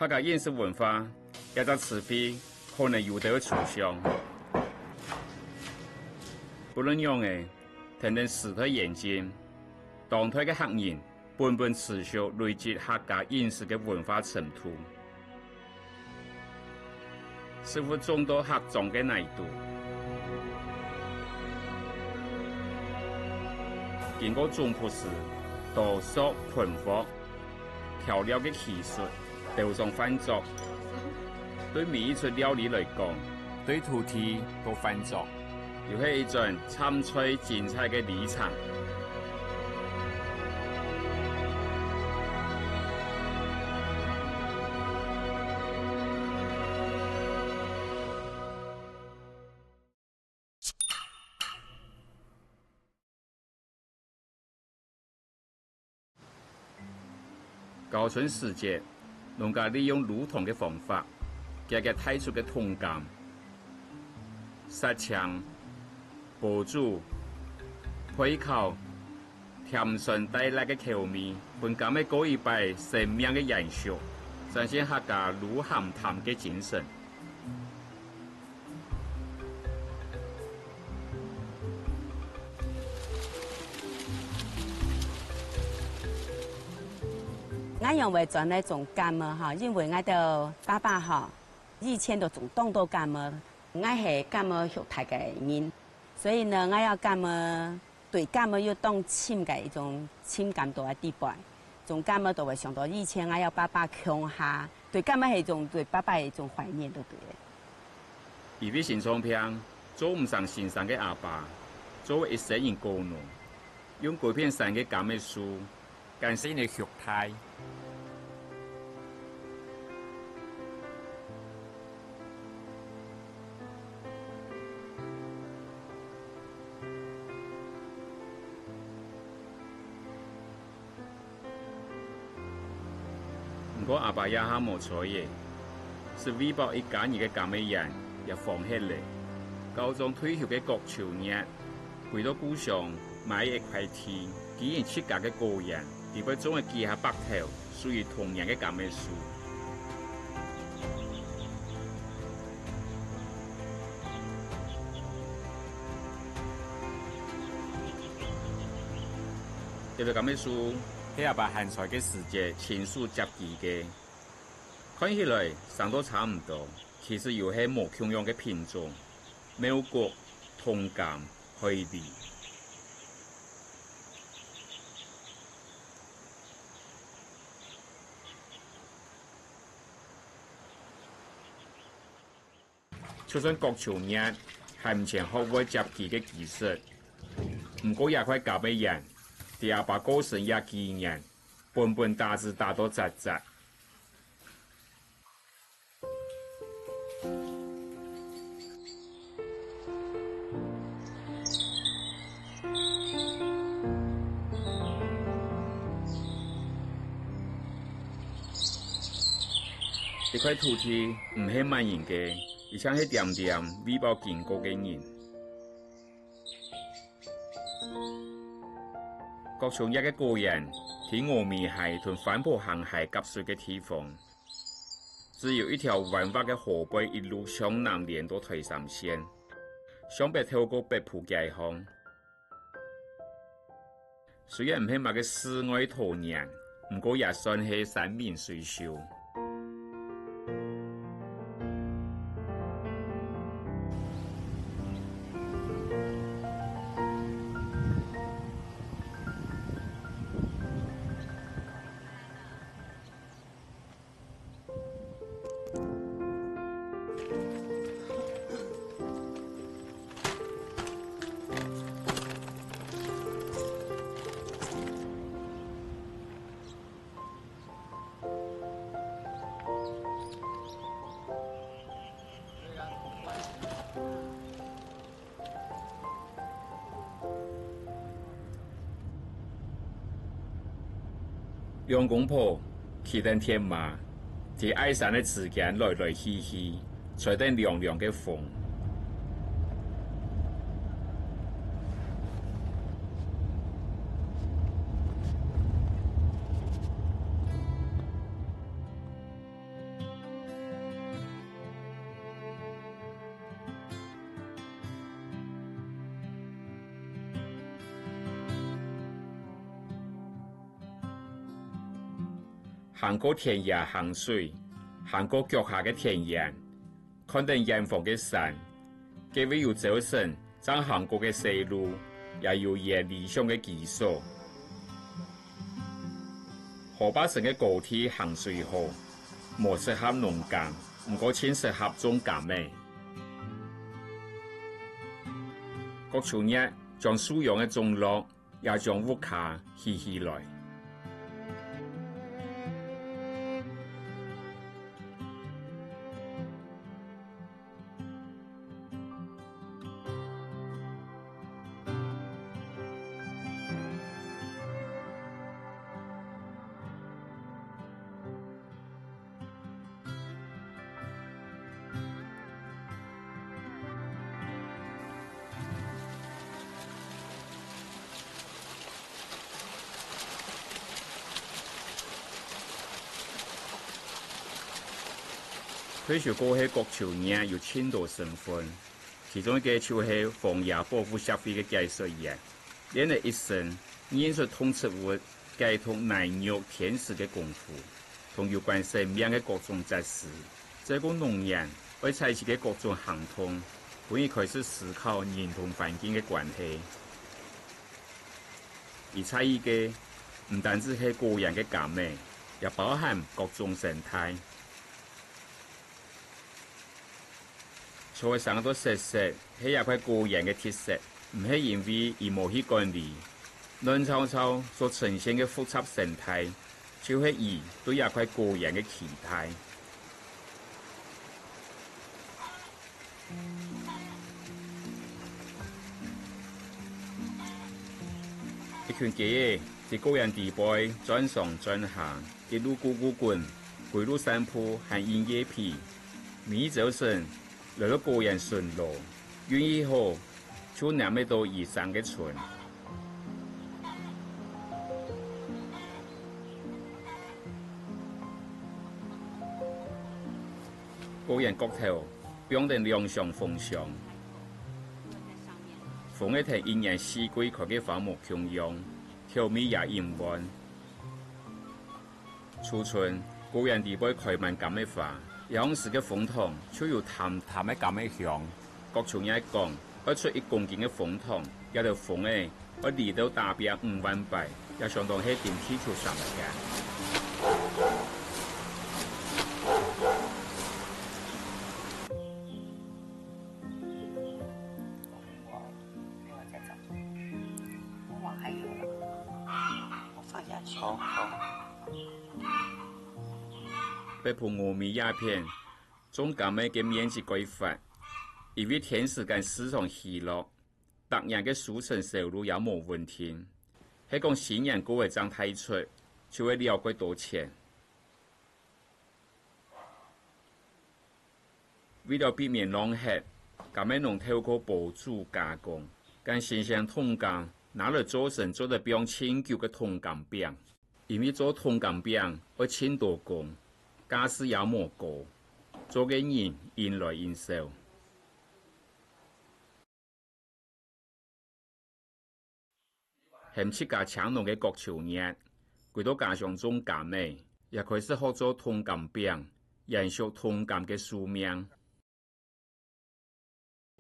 客家饮食文化一个词汇可能有得抽象，不论用的，听听实体研究，当代的客人本本持续累积客家饮食的文化程度，似乎众多客庄的难度。经过中葡时多所混合调料的技术都上翻作，对每一出料理来讲，对土地都翻作，又是一种参赛精彩的里程。高春时节，农家利用炉膛的方法，加个太出的铜感、杀枪、爆煮、配烤、甜酸带辣的口味，本感的过一摆生命的延续，展现客家炉咸淡的精神。俺认为做那种干么哈，因为俺的爸爸哈，以前都种当到干么，俺是干么学太个人，所以呢，俺要干么对干么要当亲的一种情感到的地步，种干么都会想到以前俺要爸爸乡下，对干么是一种对爸爸的一种怀念，对不对？一笔新唱片做唔上欣赏的阿爸，作为一世人高农，用改变山的感的书，感谢你学态。不过阿爸也下冇错嘅，是为保一家人嘅感嘅人也放弃了。高中退休嘅郭秋日，回到故乡买一块地，既然出家嘅个人，而不总系记下白头，属于同样嘅感嘅书。这个咁嘅书，喺阿爸汉才嘅时节亲属接记嘅，看起来生都差唔多，其实又系冇同样嘅品种，苗国、同感、海味。就算郭秋日系唔前学会接记嘅技术，唔过也块教俾人。第阿爸过身也纪念，本本大字大多杂杂。呢块土地唔系万人嘅，而且系点点微薄见过嘅人。郭松一嘅个人喺峨眉溪同反坡行溪夹水嘅地方，只有一条弯弯嘅河背一路向南连到台山县，向北透过北浦街巷。虽然唔系乜嘅世外桃源，不过也算系山明水秀。两公婆骑登天马，在爱山的之间来来去去，吹得凉凉的风。行过田野行水，行过脚下嘅田野，看到远方嘅山，佢會有早晨走行過嘅細路，也有嘢理想嘅技術。河北省嘅高鐵行水好，冇適合農耕，唔過淺適合種甘味。各潮日將蘇陽嘅種落，也將屋卡起來。退休過後，各潮人有千多身份，其中一個就是荒野保護協會嘅解說員，練了一生研究動植物解讀奶肉甜食嘅功夫，同有關生命嘅各種知識。這個農人為採取嘅各種行動，可以開始思考人同環境嘅關係。而參與嘅唔單止係個人嘅甘味，也包含各種生態。菜上到食食係一塊個人嘅特色，唔係因為而無去管理。亂草草所呈現嘅複雜生態，就係以對一塊個人嘅期待。一群雞喺個人地背轉上轉下，一路咕咕滾，歸路散步和音樂片，每早晨。來到個人順路，願意後就南美到以上嘅村。個人角頭標定兩上風向，風一睇一年四季佢嘅花木迥陽，條尾也陰彎。初春個人地背開滿咁嘅花。有時嘅風筒就有淡淡嘅咁嘅香，各從一講，不出1公斤嘅風筒，有條風誒，我嚟到大約5萬幣，也相當係電梯條上嘅。好。被鋪峨眉鴉片，種甘味嘅面積規範，因為天時間市場稀落，特人嘅收成收入也冇問題。係講新人嗰個張太出，就會了幾多錢。為了避免浪費，甘味農透過補助加工，跟新鮮桶柑拿來做成做得比較輕巧嘅桶柑餅，因為做桶柑餅要輕多工。價錢也冇高，做嘅人應來應受。嫌七家搶農嘅國潮日，佢都加上種甘味，也開始學做桶柑餅，延續桶柑嘅壽命。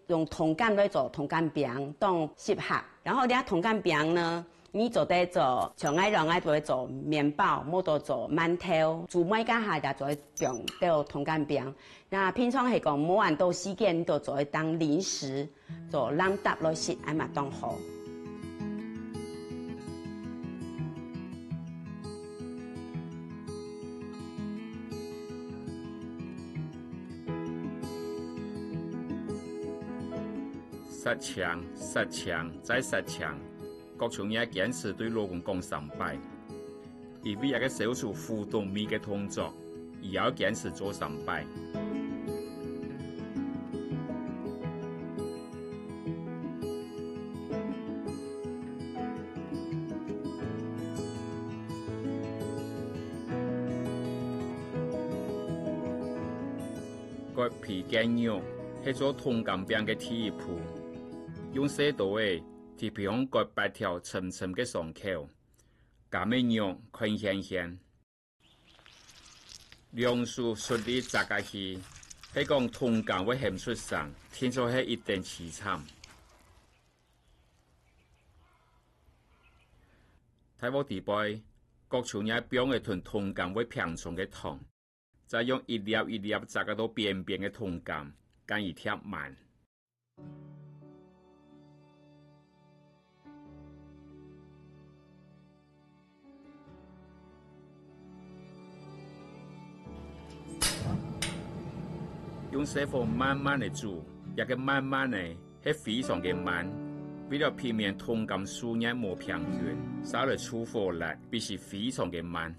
用桶柑來做桶柑餅當適合，然後啲桶柑餅呢？你做得做，像我讓我做做麵包，冇到做饅頭，做每家下就做餅到桶柑餅。那平常係講冇人到時間，就做當零食，做冷搭來食，係嘛當好。實強再實強。各種也堅持對老公講3拜，因為一個少數互動美嘅動作，也要堅持做3拜。割皮揀肉係做桶柑餅嘅第一步，用細刀嘅。特別用割8條沉沉嘅傷口，甘味肉看鮮鮮。梁树顺利砸下去，迄讲通感会显出上，听说迄一定凄惨。睇我地杯，各处也表嘅同通感会平重嘅糖，再用一粒一粒砸到边边嘅通感，间而贴满。用师傅慢慢的煮，也个慢慢的，系非常嘅慢。为了避免通感酥软无平均，烧了出火力必须非常嘅慢。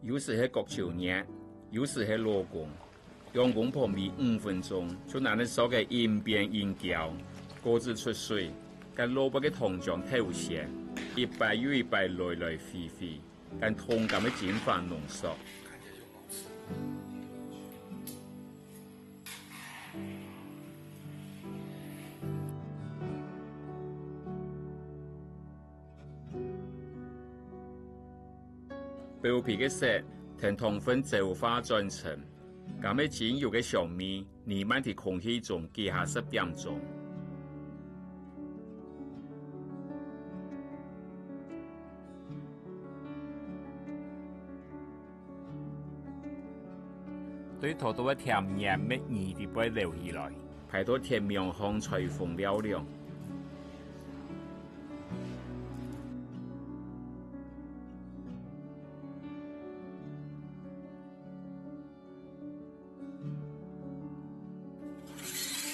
有时系焗潮熱，有時係羅工，用工破米5分鐘，就拿你手嘅一邊一攪，各自出水，跟蘿蔔嘅糖漿透鮮，一擺又一擺來來回回，跟通感嘅煎飯濃縮。表皮嘅色同糖粉就化轉成，咁嘅煎油嘅上面彌漫喺空氣中幾下10點鐘。對頭都一甜鹽蜜兒啲杯流起來，排到甜面香隨風嘹亮。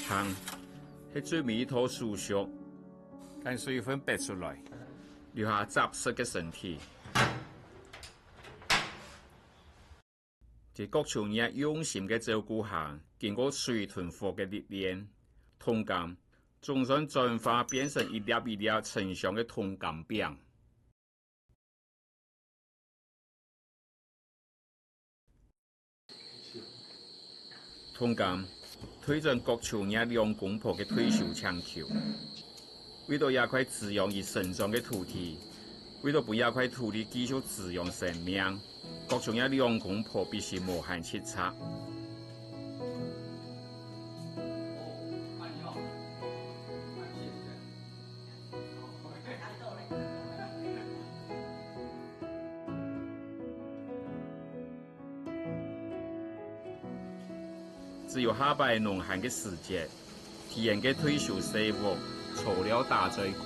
糖係最尾一坨酥熟，跟水分逼出來，留下雜質嘅身體。在各處人用心嘅照顧下，經過水豚火嘅歷練，通感總算轉化變成一粒一粒成香嘅通感餅。通感推進各處人兩公婆嘅退休請求，為咗一塊滋養而成長嘅土地，為咗不一塊土地繼續滋養生命，各種人兩公婆必須無限切磋。只有下擺農閒嘅時節，體驗嘅退休生活，除了大嘴鼓。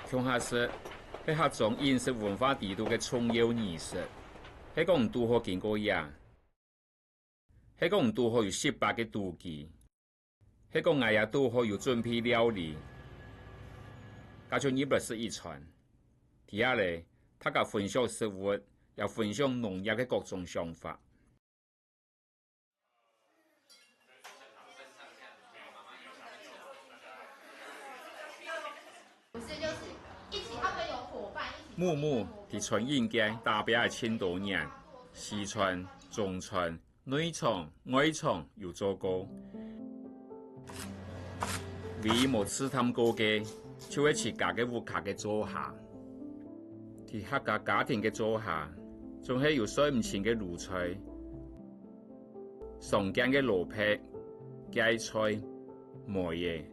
鄉下式係各種飲食文化地度嘅重要儀式，係講唔拄好見過嘢，係講唔拄好有18嘅妒忌，係講我也拄好有準備料理，加上業是遺傳。第二咧，大家分享食物，也分享農業嘅各種想法。木木伫傳音界打拼了1000多年，西傳、中傳、內傳、外傳有做過，唯一冇試探過嘅，就係自家嘅屋企嘅做下，喺客家家庭嘅做下，仲係有說唔清嘅卤菜、常見嘅蘿蔔、芥菜、梅葉、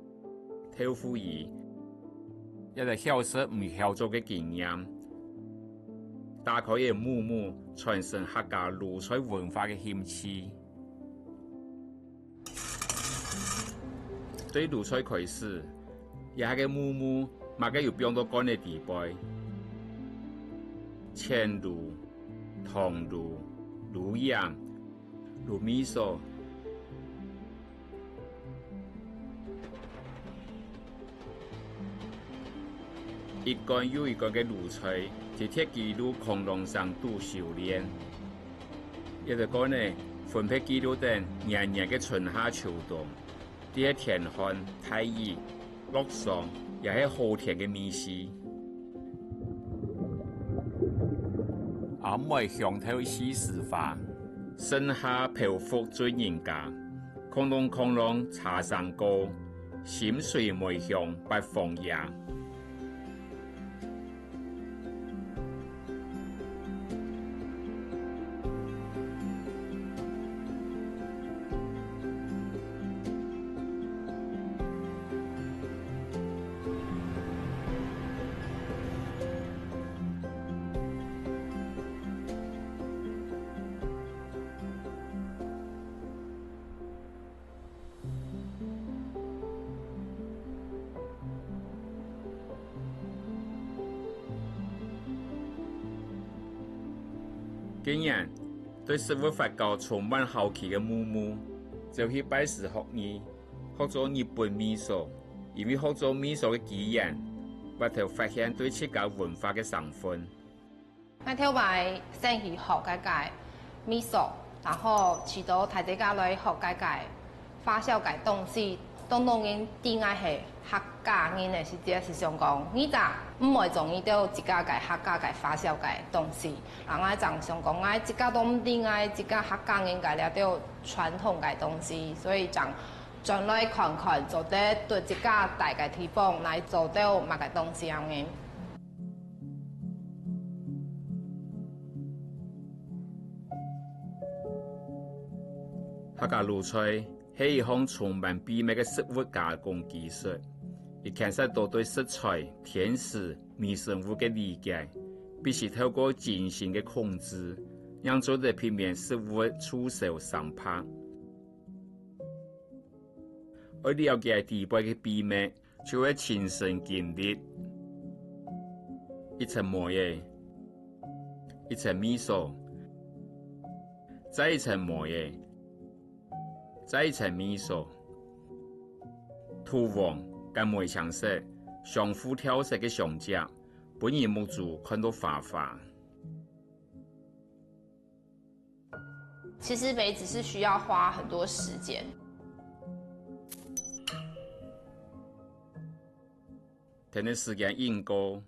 豆腐葉。一個曉食唔曉做嘅經驗，打開嘅木木傳承客家魯菜文化嘅興趣。對魯菜開始，也係個木木，馬個有變到乾嘅地步，淺魯、糖魯、魯鹽、魯米索。一竿又一竿嘅魯菜，在铁纪录恐龙上度修炼。也就讲呢，分配纪录等年年嘅春夏秋冬，啲係田旱、太熱、落霜，也係好甜嘅美食。阿妹鄉頭西施花，盛夏漂浮醉人家，空洞茶山高，心水梅香八方野。今日對食物發酵充滿好奇嘅木木，就去拜師學藝，學做日本味噌。因為學做味噌嘅經驗，我就發現對自家文化嘅成分。我跳埋先去學解味噌，然後去到大家來學解發酵嘅東西。當然點解係客家人嘅時節是想講，你咋唔會中意到自家嘅客家嘅發酵嘅東西，然後就想講，我自家都唔點解自家客家人嘅了到傳統嘅東西，所以就轉來看看做得對自家大嘅地方來做到乜嘅東西咁嘅。客家卤菜係一項充滿秘密嘅食物加工技術，亦牽涉到對食材、甜食、微生物嘅理解，必須透過精心嘅控制，讓做得避免食物出售生怕。而了解地杯嘅秘密，就會親身經歷。一層磨嘢，一層味噌，再一層磨嘢。再一層味噌，土黃跟梅香色相互調色嘅相夾，本人目睭看到花花。其實梅子是需要花很多時間。等你時間應夠，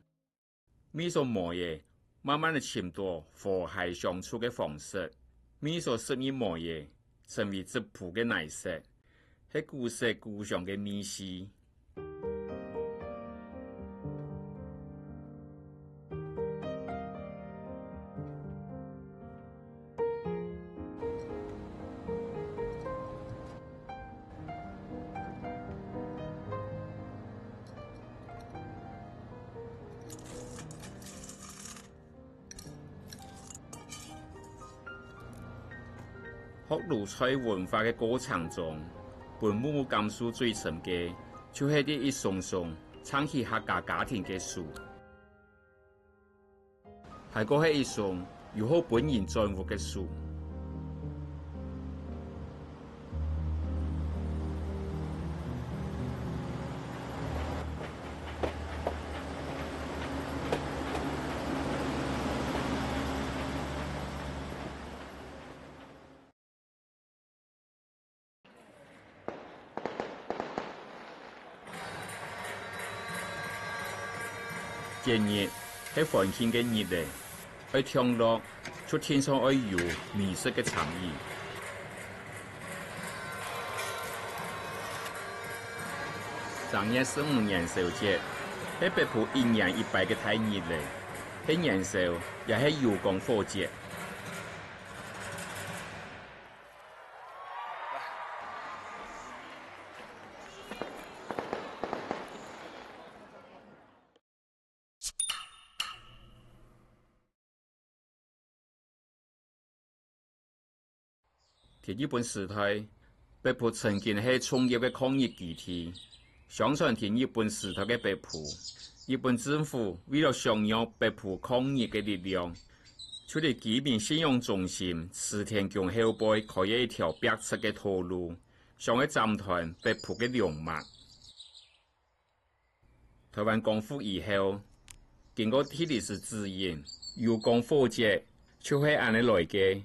味噌磨嘢慢慢地尋到和諧相處嘅方式，味噌適宜磨嘢。成為質樸嘅內食，係古色古香嘅美食。學魯菜文化嘅過程中，本木感受最深嘅，就係啲一叢叢撐起客家家庭嘅樹，係嗰係一叢如何本人在乎嘅樹。今日係歡慶嘅日嚟，愛聽落就天上愛有美食嘅創意。3月15元宵節係北埔1年1拜嘅大日嚟，係元宵也係油光火節。喺日本時代，北埔曾經係重要嘅抗日基地。相傳喺日本時代嘅北埔，日本政府為了響應北埔抗日嘅力量，就喺居民信用中心池田宮後背開一條白色嘅道路，想去斬斷北埔嘅龍脈。台灣光復以後，经过体力是指引，油工火节就会按你来嘅。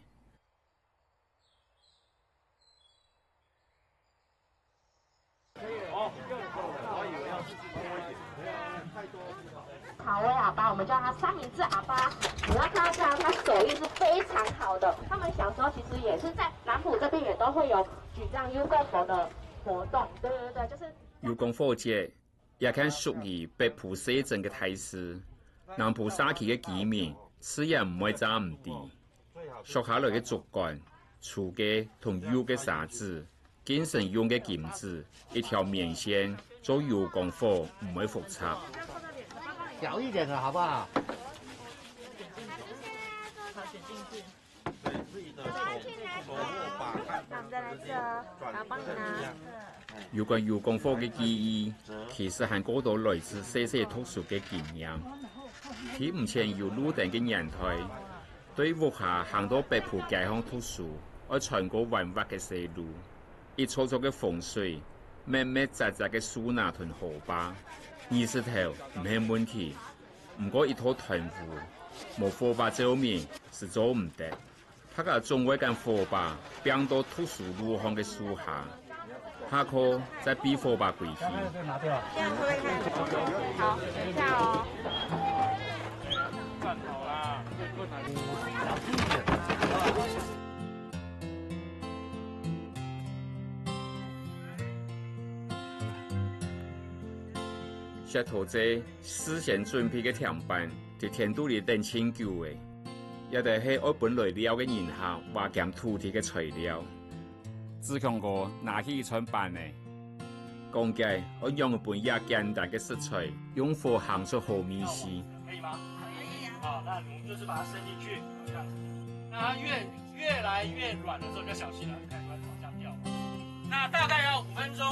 好威喇叭，我们叫它三明治喇叭。你要看到这样，它手艺是非常好的。他们小时候其实也是在南埔这边也都会有举这样 U 共佛的活动。对，就是 U 共火节也看属于北埔市政嘅大事。南埔xã區嘅居民此日唔會爭唔低，屬下來嘅竹竿、廚嘅同 U 嘅沙子，經常用嘅鉗子，一條面線做 U 共火唔會複雜。小一點的好不好？好，卷进去。对，自己的手握把它。那我们再来这哦，好，帮你拿。有關 U 共火嘅記憶，其實係嗰度來自細細讀書嘅經驗。佢目前有路定嘅年代，對屋下行到北埔街巷讀書，我穿過彎彎嘅細路，一撮撮嘅風水，密密雜雜嘅樹拿同河壩。20頭唔係問題，唔過一坨團戶，冇火把照明是做唔得。他個總會間火把變到圖書路巷嘅樹下，下課再俾火把歸去。拿掉。这样可不可以看？好，等一下哦。站好啦，小心一点。石頭仔事先準備嘅甜品，喺天肚裏等清久嘅，一定係我本來料嘅人下挖減土地嘅材料。志強哥拿起一串板呢，講解我用一本也簡單嘅食材，用火烘出好米絲。可以嗎？可以啊。好，那你就是把它伸進去，這樣。那它越來越軟的時候就小心了，看它往下掉。那大概要5分鐘，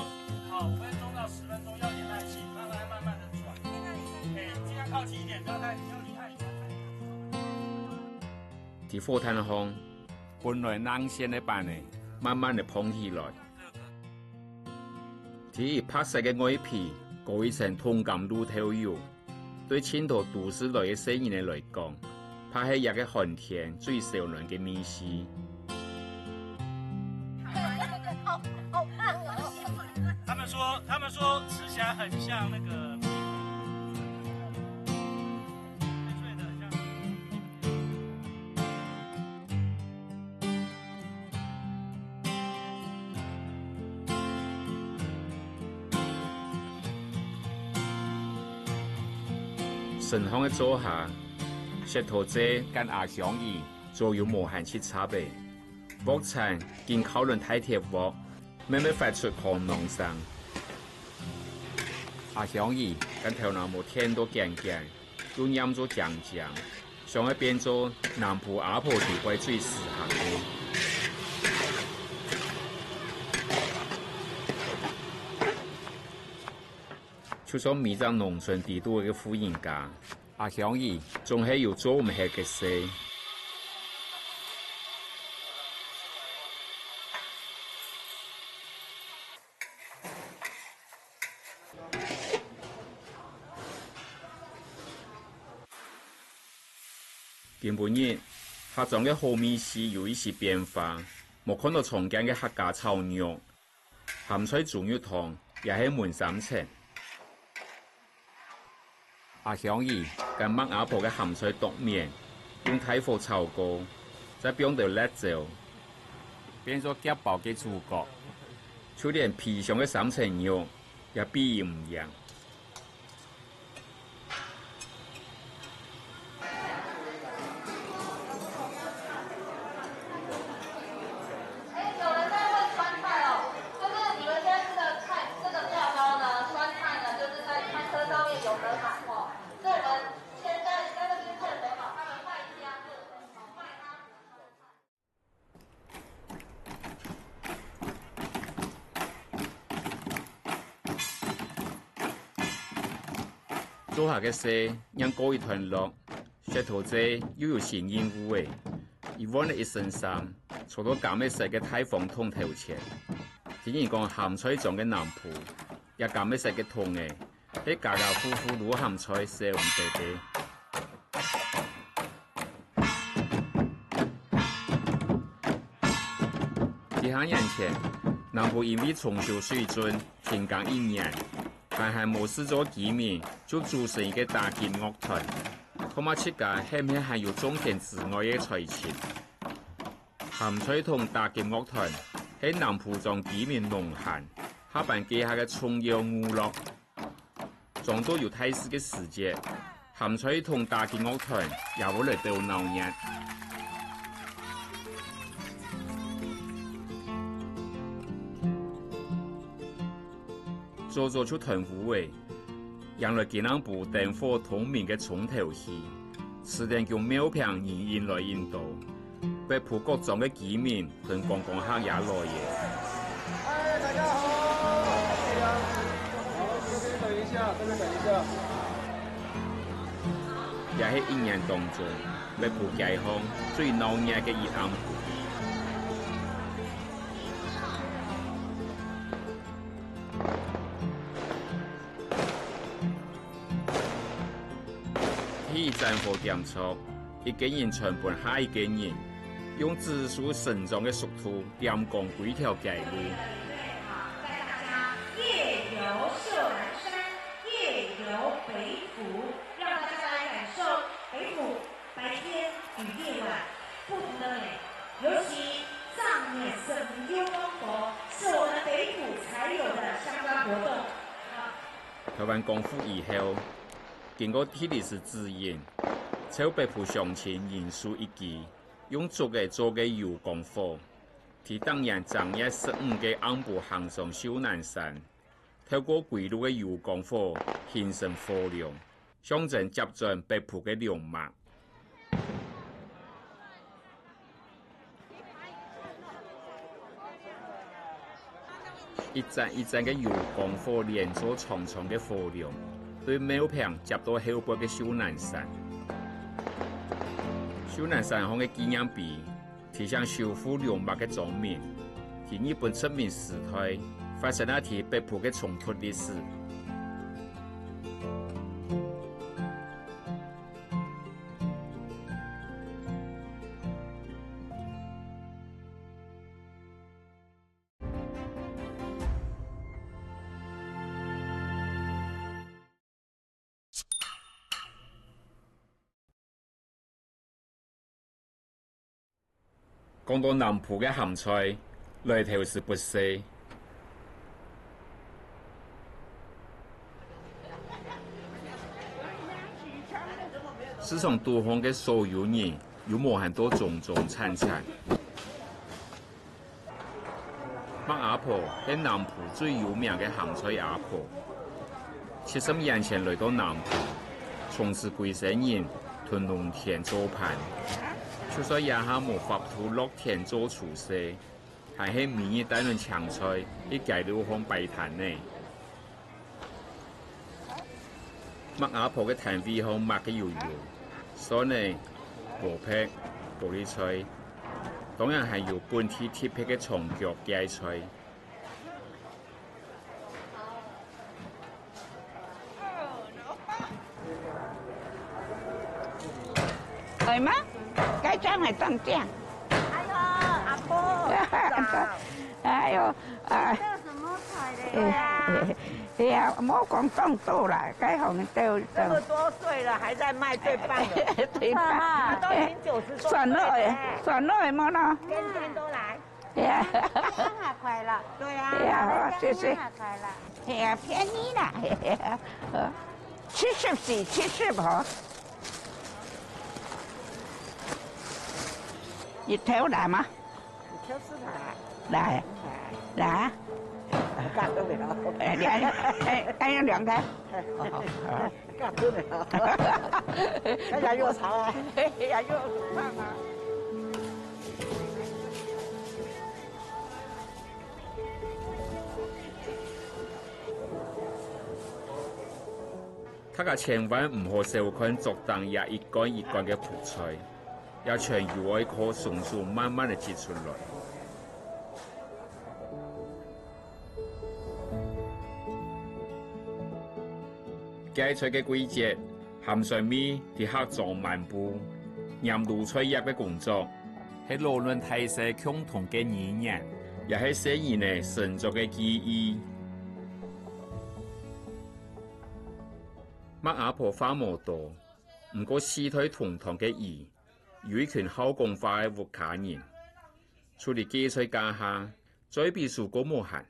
好，5分鐘到10分鐘，要點耐心，讓它慢慢的轉。哎，盡量靠近一點，不要離太遠。喺火炭上，本來冷鮮嘅板呢，慢慢地蓬起來。喺拍攝嘅外皮裹一層通感露頭油，對青島都市來嘅生人來講，拍係一個寒天最少量嘅米絲。他們說吃起來很像那個脆脆的，像。神香嘅左下，石頭仔跟阿香姨做有無限切差別，鑊鏟見烤輪太貼鑊，慢慢發出紅濃聲。阿香姨跟頭南無天都鏡鏡，用飲做醬醬，想去變做南埔阿婆地位最適合嘅。就算迷在農村地度嘅富人家，阿香姨仲係要做唔起嘅事。今半日，客莊嘅好米絲有一些變化，冇看到常見嘅客家炒肉、鹹菜豬肉湯，也係滿3層。阿香姨跟麥阿婆嘅鹹菜剁麵，用大火炒過，再放到辣椒，變咗夾爆嘅豬角，就連皮上嘅3層肉也變唔一樣。做下嘅事，讓過一段落，石頭仔又有新任務嘅，伊揾了一身衫，坐到減一食嘅太房通頭前。竟然講鹹菜種嘅南埔，也減一食嘅通嘅，喺家家戶戶滷鹹菜食唔地地。几行年前，南部因为重修水准停工1年，但还冇事做居民就组成一个大型乐团，看嘛七家显唔显还有种田之外嘅才情。咸水同大型乐团喺南浦庄居民农闲，下办旗下嘅重要娛樂，仲都有睇市嘅時節。咸水同大型樂團也會嚟到鬧熱。做出團舞會，讓來吉南部燈火通明嘅重頭戲，此定叫廟坪人員來引導，北埔各種嘅居民同觀光客也來嘅。嗨，大家好！这边等一下，这边等一下。也喺1年當中，北埔街巷最鬧熱嘅一暗。喺戰火點錯，一個人傳伴下一個人，用紫樹生長嘅速度點光幾條街路。帶大家夜遊秀南山，夜遊北埔，讓大家來感受北埔白天與夜晚不同的美。尤其藏面色明幽光佛是我們北埔才有的相關活動。台灣光復以後，經過體力士指引，朝北埔鄉親人數一記，用做嘅油光火，替當日正月15嘅暗部行上秀南山，透過規路嘅油光火形成火龍，象徵接轉北埔嘅龍脈。一盞一盞嘅油光火連咗長長嘅火龍，對廟坪接到後背嘅秀南山。秀南山上嘅紀念碑，提倡修復龍脈嘅莊面，係日本殖民時代發生一啲北埔嘅衝突歷史。講到南埔嘅鹹菜，來頭是不細。市場多項嘅所有人，有無很多種產。麥阿婆係南埔最有名嘅鹹菜阿婆。70年前來到南埔，從事歸省人屯農田做盤。就算也下無法度落田做廚師，還係每日帶輪搶菜，一街路巷擺攤呢。麥阿婆嘅攤位巷麥嘅油，所以薄皮、玻璃菜，當然係有本地特別嘅長腳芥菜。係嗎？該醬係當醬。哎呦，阿婆，哎呦，啊！這什麼菜的呀？哎呀，莫講咁多啦，該紅都。這麼多歲了，還在賣最棒的。最棒。都已經90多歲了。算落麼呢？天天都來。哎呀，生日快樂。對啊。哎呀，謝謝。生日快樂。哎呀，便宜啦，70嗬。一條來嗎？一條是來。來。干都沒有。兩條。干都沒有。哎呀，又潮啊！哎呀，又胖啊！大家千萬唔好小看作當也一竿一竿嘅蒲菜。要全由愛棵松樹慢慢地結出來。芥菜嘅季節，鹹水米啲客莊漫步，釀露菜葉嘅工作，係勞倫大社共同嘅理念，也是先人的神族的记忆。麦阿婆花无多，不过四腿同堂嘅伊，有一群好讲话嘅活卡人，除了基础家下，再比数个无限。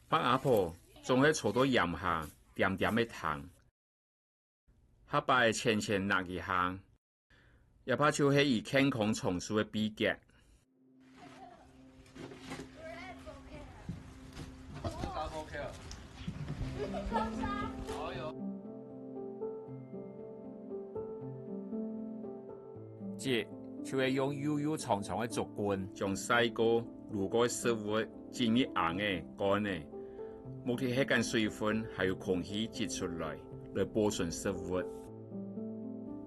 麦阿婆仲喺坐到檐下，点点嘅糖，下摆淺淺拿一下，也怕就係以健康重塑嘅秘訣。接就係用悠悠長長嘅竹棍，將細個滷過食物浸入硬嘅乾嘅，目的係將水分還有空氣擠出來，來保存食物。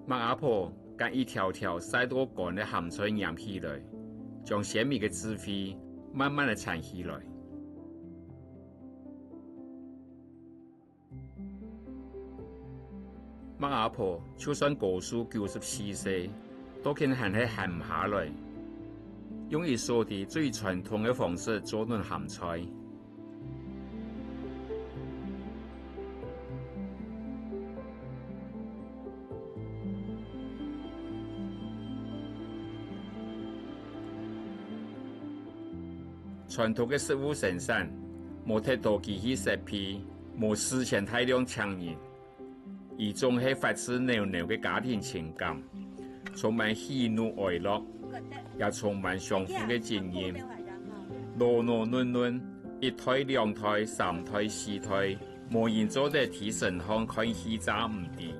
麥阿婆將一條條曬到乾嘅鹹菜釀起來，將鮮味嘅滋味慢慢地產起來。麥阿婆就算高數94歲，都竟然係閒唔下來，用佢所啲最傳統嘅方式做頓鹹菜。傳統嘅食物生產，冇太多機器設備，冇事前大量搶人。而仲係發自濃濃嘅家庭情感，充滿喜怒哀樂，也充滿相互嘅經驗。糯糯嫩嫩，一胎、兩胎、三胎、四胎，無人做得提神康看氣炸唔掂。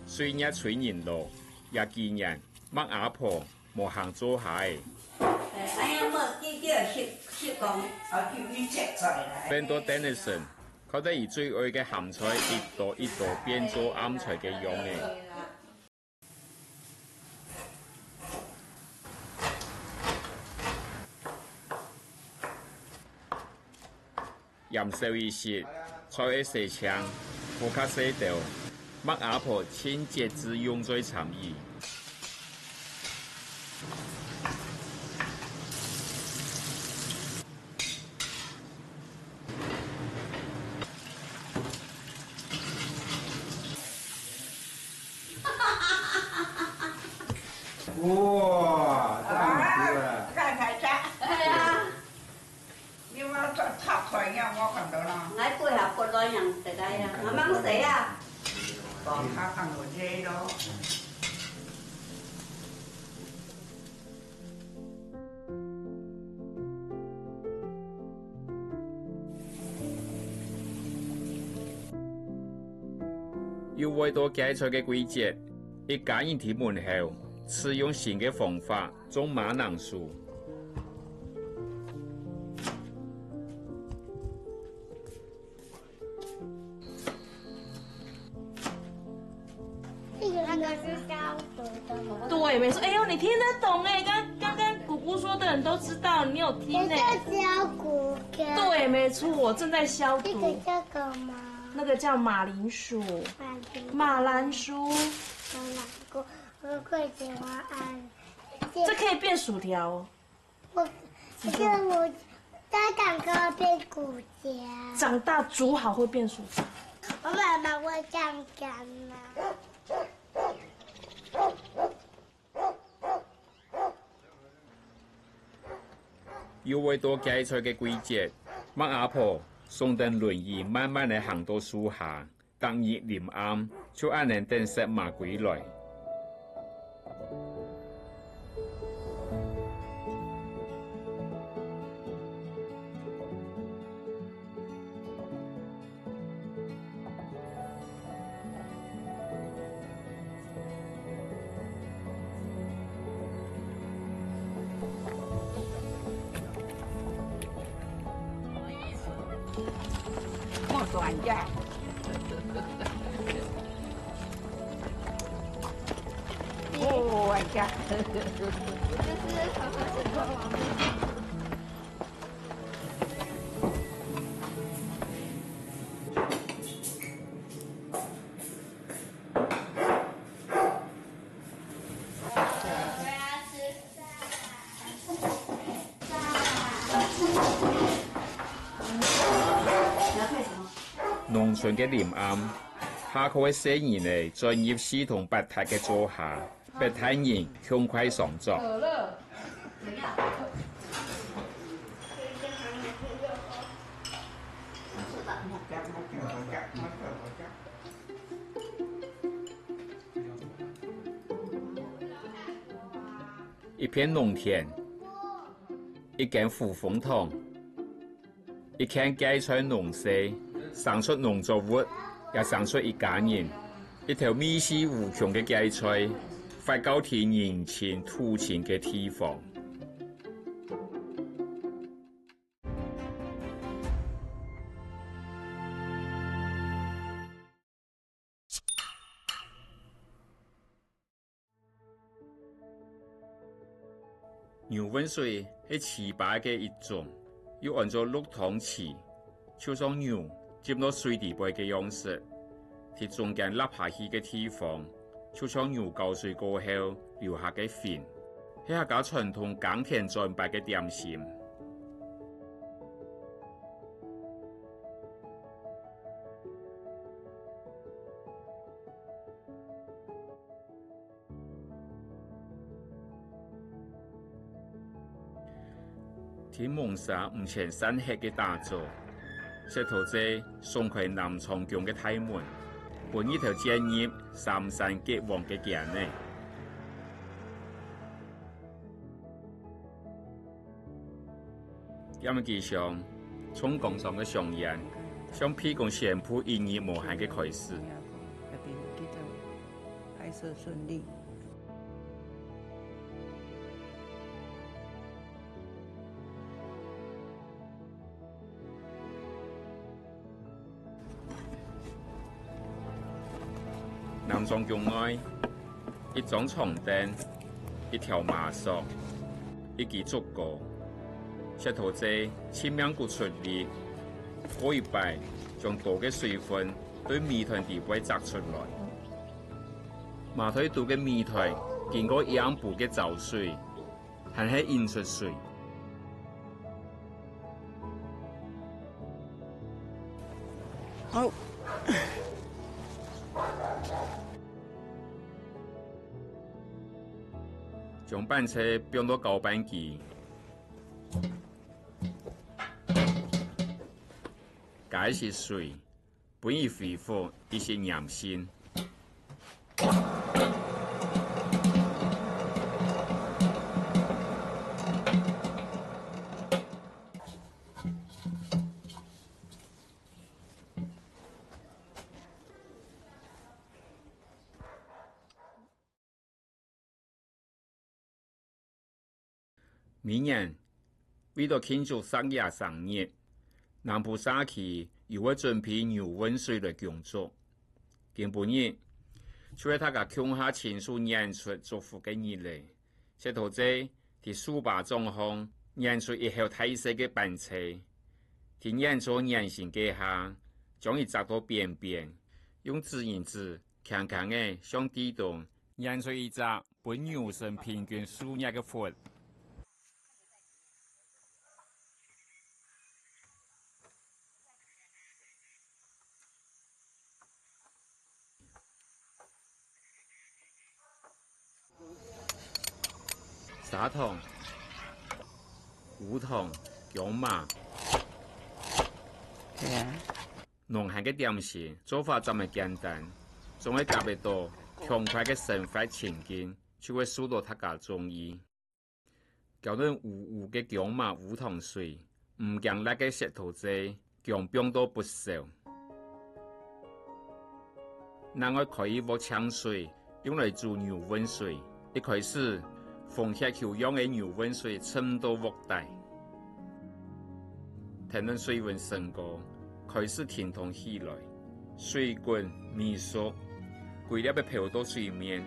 雖然催人路，也見人麥阿婆無行做下嘅。Brenda Dennison 覺得而最愛嘅鹹菜一道一道變做啱菜嘅樣嘅。鹽燒一時，菜一細槍，好卡細條。麥阿婆親節之用在參與。哇！看看這，係啊！你話插菜嘅我看到啦。我配合個內容食嘅呀，我掹死啊！放下放過去咯。要為到芥菜嘅季節，一家人喺門後，使用新嘅方法種馬鈴薯。对，没错。哎呦，你听得懂哎！刚刚姑姑说的，你都知道，你有听哎。消毒的。对，没错，正在消毒。这个叫什么？那个叫马铃薯。马兰薯。我会喜欢ăn。这可以变薯条哦。我长大变骨架。长大煮好会变薯条。我妈妈会这样干吗？要為到芥菜嘅季節，麥阿婆送登輪椅慢慢地行到樹下，當熱臨暗，就按能等食馬歸來。toàn ra 看家。农村嘅林暗，下课嘅生意呢，專業系統不太嘅做下，俾太人暢快上作。一片農田，一間護風塘，一間芥菜農舍。生出農作物，也生出一家人。一條密實無窮嘅芥菜，發到田人前土前嘅地方。牛溫水係糍粑嘅一種，要按照綠糖糍，就像牛浸到水底杯嘅樣式，喺中間凹下去嘅地方，就像牛攪水過後留下嘅粉，係一家傳統耕田栽培嘅點心。喺蒙沙唔前山黑嘅打造。石頭仔送佢南長江嘅大門，本呢條建業三山結網嘅橋呢。因為記上，從工廠嘅上演，向披貢宣布營業無限嘅開始。入邊記得拍攝順利。南莊境外，一張床墊，一條麻索，一支竹篙，石頭仔千命骨出力，過一擺將多嘅水分對米團地位摘出來。麻腿度嘅米團經過養布嘅走水，還係引出水。好。將板車變到高板機，加些水，本以恢復一些粘性。明年為咗慶祝3月生日，南部社區又會準備牛溫水來工作。今本日，就係大家鄉下親屬演出祝福嘅日嚟，石頭仔喺書包裝項演出一號彩色嘅板車，喺演出年形嘅下，將伊紮到邊邊，用指引紙強強嘅向地洞演出一隻本牛身平均數日嘅闊。砂糖、胡糖、薑麻，農行嘅點心做法這麼簡單，仲會夾得到強快嘅生活情景，就會受到大家中意。搞到糊糊嘅薑麻胡糖水，唔驚辣嘅石頭仔，薑冰都不熟。另外可以煲清水，用來煮牛溫水。一開始，放下口樣嘅牛溫水浸到鍋底，等到水溫升高，開始填通起來，水滾米熟，龜粒要漂到水面。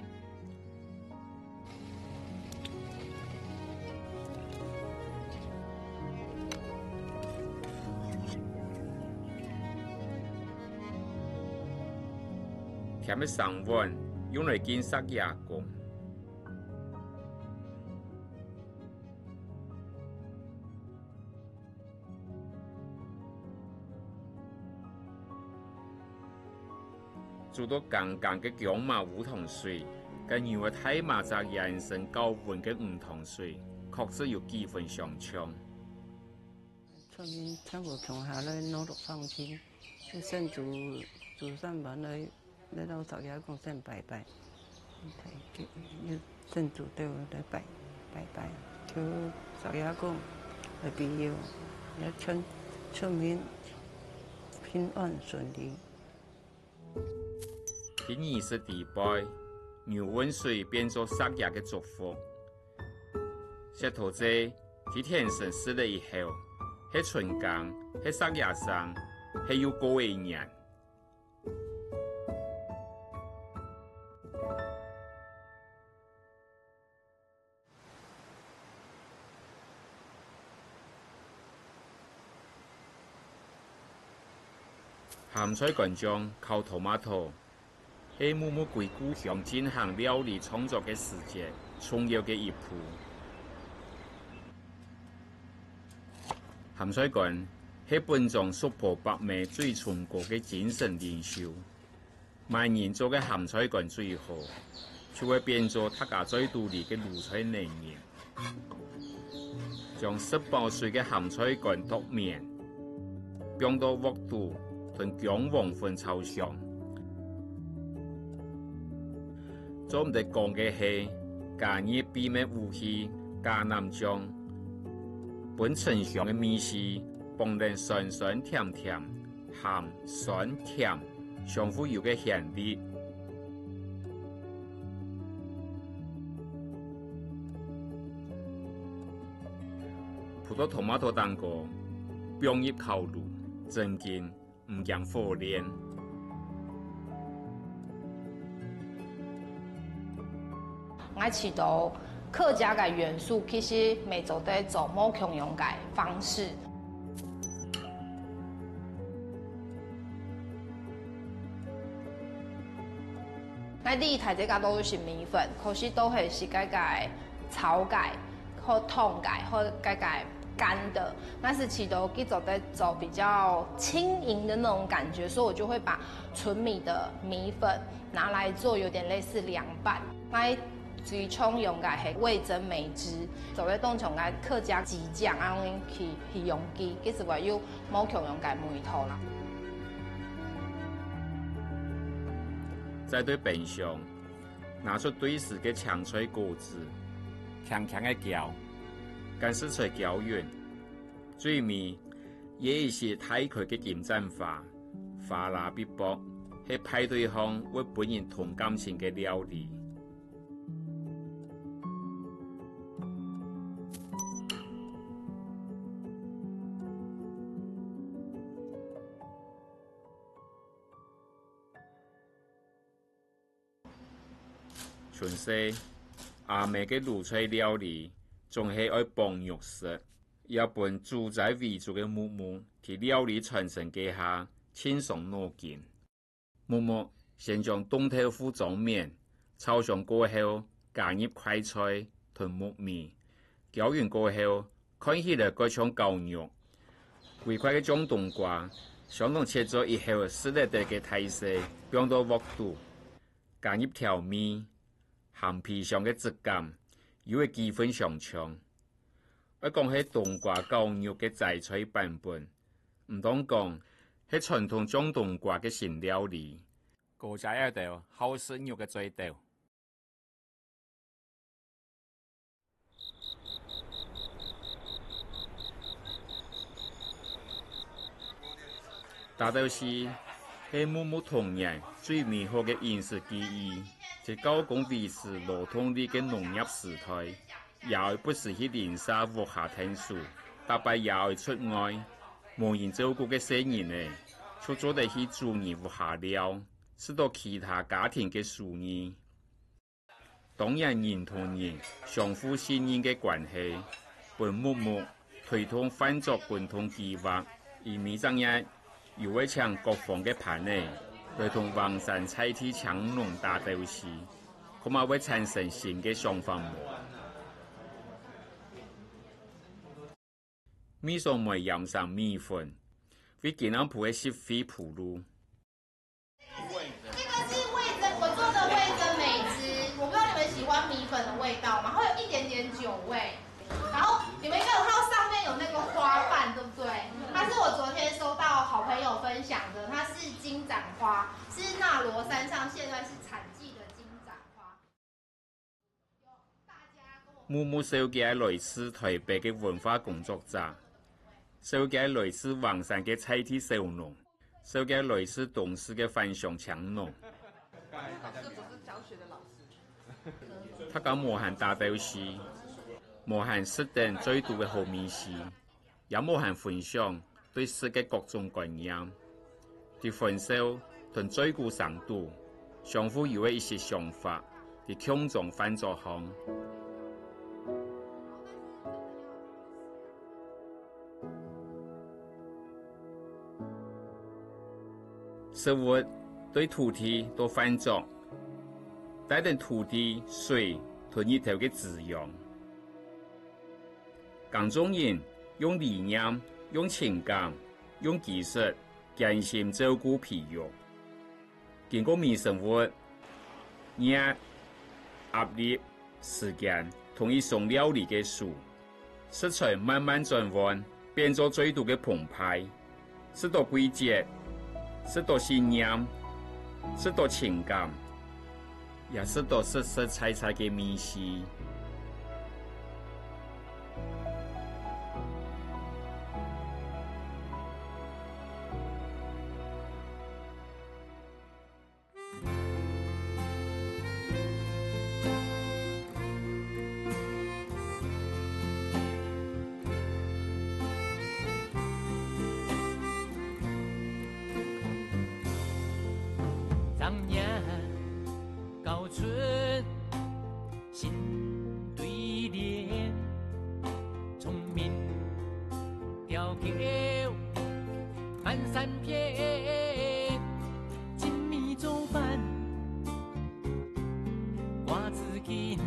添的上碗用来煎杀牙公。煮到刚刚嘅姜麻烏糖水，跟牛嘅太麻扎人參高溫嘅烏糖水，確實有幾分相像。村民全部窮下來，攞落放棄，就先煮3碗來到十爺公先拜拜，要先煮到來拜拜，求十爺公來庇佑，也村民平安順利。喺20地拜，牛溫水變做殺爺嘅祝福。石頭仔喺天神死了以後，喺春江，喺殺爺上，係要過一年。鹹菜乾醬靠토마토係母母歸故鄉進行料理創作嘅時節重要嘅一步。鹹菜乾係本莊叔婆伯妹最崇高嘅精神領袖，萬人做嘅鹹菜乾最好，就會變做大家最獨立嘅魯菜能人。將18歲嘅鹹菜乾剁麵，放到鑊度同薑黃粉炒上。做唔得講嘅係加熱秘密武器橄欖醬，本陳香嘅米絲放得酸酸甜甜、鹹酸甜，相互有嘅香味。葡萄tomato蛋糕，放入烤爐，真勁唔驚火煉。我吃到客家嘅元素，其實每周都做冇共用嘅方式。我哋睇這個都是米粉，可是都係是個炒嘅或燙嘅或個乾的。但是吃到佢做在做比較輕盈的那種感覺，所以我就會把純米的米粉拿來做有點類似涼拌。最常用嘅係味噌梅汁，做咧當從嘅客家雞醬啊去用機，其實話要冇強用嘅梅頭啦。在對冰箱拿出對時嘅香脆果子，強強嘅攪，乾濕脆攪勻，最尾也一些太佢嘅金盞花，花辣必薄，係派對上為本人同感情嘅料理。全世阿妹嘅魯菜料理，仲係愛幫肉食，日本住宅為主嘅母母，喺料理傳承之下，輕鬆攞勁。母母先將凍豆腐裝麵，炒上過後，加入快菜同木米，攪完過後，看起來個像狗肉。幾塊嘅將冬瓜，相當切咗以後，撕粒粒嘅太細，放到鑊度，加入調味。鹹皮上嘅質感，有嘅幾分相像。我講係冬瓜狗肉嘅摘菜版本，唔當講係傳統將冬瓜嘅新料理。高家一道好食肉嘅嘴道。大豆是母母童年最美好嘅飲食記憶。在高工維持勞動力嘅農業時代，也不是去連沙活下聽書，特別也出外無人照顧嘅些年呢，出咗嚟去助人活下了，使到其他家庭嘅樹葉。當然人同人相互信任嘅關係，本默默推動犯作共同計劃，而每張日又會搶各方嘅盤呢。来同黄山菜地强农打斗时，恐怕会产生新的想法模。米上梅染上米粉，为健康铺的是非铺路。这个是味噌，我做的味噌梅汁，我不知道你们喜欢米粉的味道吗？会有一点点酒味。然后你们应该有看到上面有那个花瓣，对不对？它是我昨天收到好朋友分享的，它是金盏花，是纳罗山上现在是产季的金盏花。木木收集来自台北的文化工作者，收集来自黄山的菜地小农，收集来自东市的番乡强农。这只是教学的老师。他讲无限大斗士。无限设定最多的好面试，也无限分享对世界各种观念，伫分手同追顾深度，相互有一些想法，伫空中翻作行。生活对土地都翻作，带动土地、水同日头嘅滋养。江中人用理念、用情感、用技术，精心照顾培育。经过微生活、热、压力、时间同一种料理嘅树，食材慢慢转换，变作最多嘅澎湃，使到季节，使到信念，使到情感，也使到实实在在嘅美食。当年高春新对联，聪明雕狗满山遍，精密做饭瓜子根，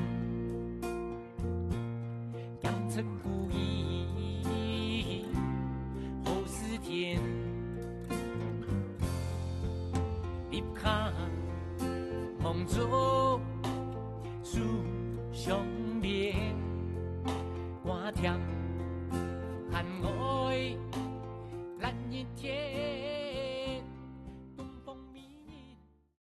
养成故意后四天。立卡梦中树上。